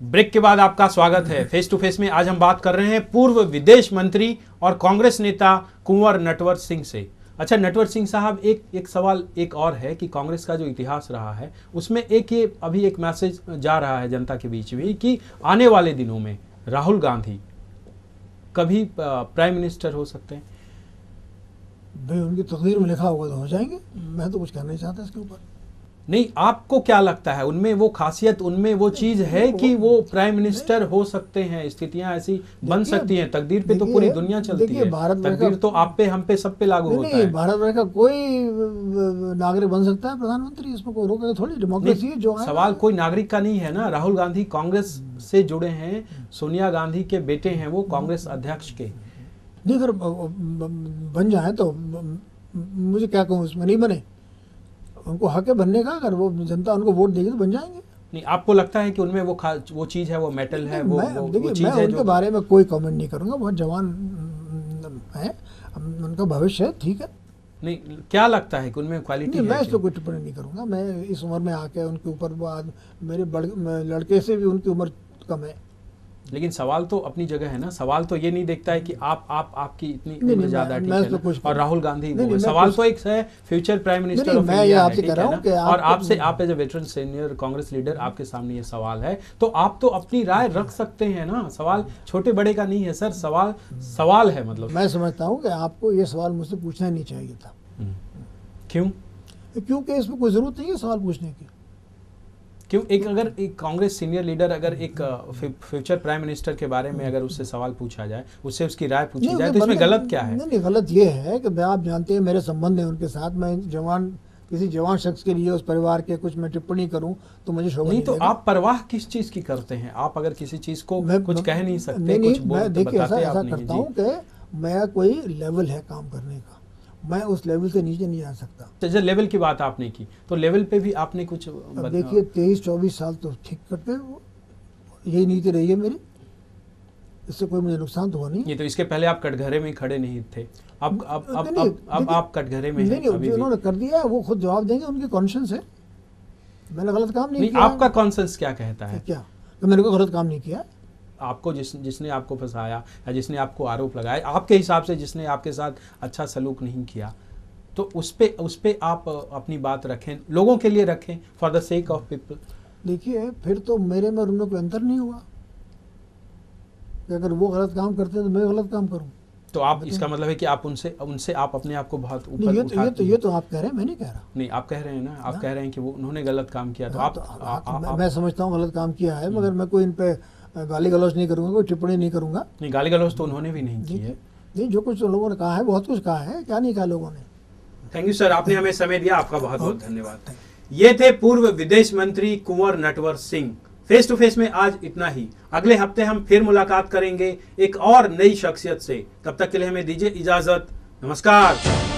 Break के बाद आपका स्वागत है। फेस टू फेस में आज हम बात कर रहे हैं पूर्व विदेश मंत्री और कांग्रेस नेता कुंवर नटवर सिंह से। अच्छा नटवर सिंह साहब, एक सवाल एक और है कि कांग्रेस का जो इतिहास रहा है उसमें ये अभी एक मैसेज जा रहा है जनता के बीच में कि आने वाले दिनों में राहुल गांधी कभी प्राइम मिनिस्टर हो सकते हैं। भाई उनकी तकदीर में लिखा होगा तो हो जाएंगे। मैं तो कुछ कहना नहीं चाहता इसके ऊपर। नहीं, आपको क्या लगता है उनमें वो खासियत, उनमें वो चीज है कि वो प्राइम मिनिस्टर हो सकते हैं? स्थितियां ऐसी बन सकती हैं। तकदीर पे तो पूरी दुनिया चलती है, तकदीर तो आप पे, हम पे, सब पे लागू होता है। भारत भर का कोई नागरिक बन सकता है प्रधानमंत्री, इसमें कोई रोक थोड़ी। डेमोक्रेसी है जो सवाल कोई नागरिक का नहीं है ना। राहुल गांधी कांग्रेस से जुड़े हैं, सोनिया गांधी के बेटे हैं, वो कांग्रेस अध्यक्ष के। नहीं, अगर बन जाए तो मुझे क्या कहूँ, उसमें नहीं बने, उनको हक है बनने का। अगर वो जनता उनको वोट देगी तो बन जाएंगे। नहीं, आपको लगता है कि उनमें वो चीज है, वो मेटल है, वो चीज है? उनके बारे में कोई कमेंट नहीं करूंगा। बहुत जवान है, उनका भविष्य है, ठीक है। नहीं, क्या लगता है कि उनमें क्वालिटी है? मैं इस पर कोई टिप्पणी नहीं करूंगा। मैं इस उम्र में आके उनके ऊपर, मेरे लड़के से भी उनकी उम्र कम है। लेकिन सवाल तो अपनी जगह है ना। सवाल तो ये नहीं देखता है कि आपकी इतनी उम्र ज्यादा ठीक है ना? और राहुल गांधी सवाल तो एक है future prime minister of India है। और आपसे, आप as a veteran senior Congress leader, आपके सामने ये सवाल है तो आप तो अपनी राय रख सकते हैं ना। सवाल छोटे बड़े का नहीं है सर, सवाल है। मतलब मैं समझता हूँ कि आपको ये सवाल मुझसे पूछना ही नहीं चाहिए था। क्यों? क्योंकि इसमें कोई जरूरत नहीं है सवाल पूछने की। क्यों? अगर एक कांग्रेस सीनियर लीडर अगर एक फ्यूचर प्राइम मिनिस्टर के बारे में अगर उससे सवाल पूछा जाए, उससे उसकी राय पूछी जाए, तो इसमें गलत क्या है? नहीं, गलत ये है कि आप जानते हैं मेरे संबंध है उनके साथ। मैं किसी जवान शख्स के लिए, उस परिवार के कुछ मैं टिप्पणी करूं तो मुझे शोभा नहीं। तो आप परवाह किस चीज की करते हैं? आप अगर किसी चीज को कुछ कह नहीं सकते, मैं देखिए ऐसा करता हूँ कि मैं कोई लेवल है काम करने का, मैं उस लेवल से नीचे नहीं आ सकता। जब लेवल की बात आपने की तो लेवल पे भी आपने कुछ देखिए 23-24 साल तो ठीक करते, यही नीति रही है मेरी, इससे कोई मुझे नुकसान तो हुआ नहीं। ये तो इसके पहले आप कटघरे में खड़े नहीं थे, अब आप कटघरे में हैं। जो उन्होंने कर दिया वो खुद जवाब देंगे, उनकी कॉन्शियस है। मैंने गलत काम नहीं किया। आपका कॉन्शियस क्या कहता है? क्या तो मैंने कोई गलत काम नहीं किया। आपको जिसने आपको फंसाया या जिसने आपको आरोप लगाया, आपके हिसाब से जिसने आपके साथ अच्छा सलूक नहीं किया, तो उस पे आप अपनी बात रखें, लोगों के लिए रखें, for the sake of people. देखिए फिर तो मेरे में और उनमें कोई अंतर नहीं हुआ कि अगर वो गलत काम करते हैं तो मैं गलत काम करूं। तो आप, इसका मतलब है कि आप उनसे आप अपने आप को बहुत ऊपर ये तो आप कह रहे हैं, मैं नहीं कह रहा। नहीं, आप कह रहे हैं ना, आप कह रहे हैं कि वो उन्होंने गलत काम किया। तो मैं समझता हूँ गलत काम किया है, मगर मैं कोई इन पे गाली गलौज नहीं करूंगा, कोई टिप्पणी नहीं करूंगा। नहीं, गाली गलौज तो उन्होंने भी नहीं की है। नहीं, जो कुछ लोगों ने कहा है, बहुत कुछ कहा है, क्या नहीं कहा लोगों ने। थैंक यू सर, आपने हमें समय दिया, आपका बहुत बहुत धन्यवाद। ये थे पूर्व विदेश मंत्री Kunwar Natwar Singh. Face to face में आज इतना ही। अगले हफ्ते हम फिर मुलाकात करेंगे एक और नई शख्सियत से। तब तक के लिए हमें दीजिए इजाजत। नमस्कार।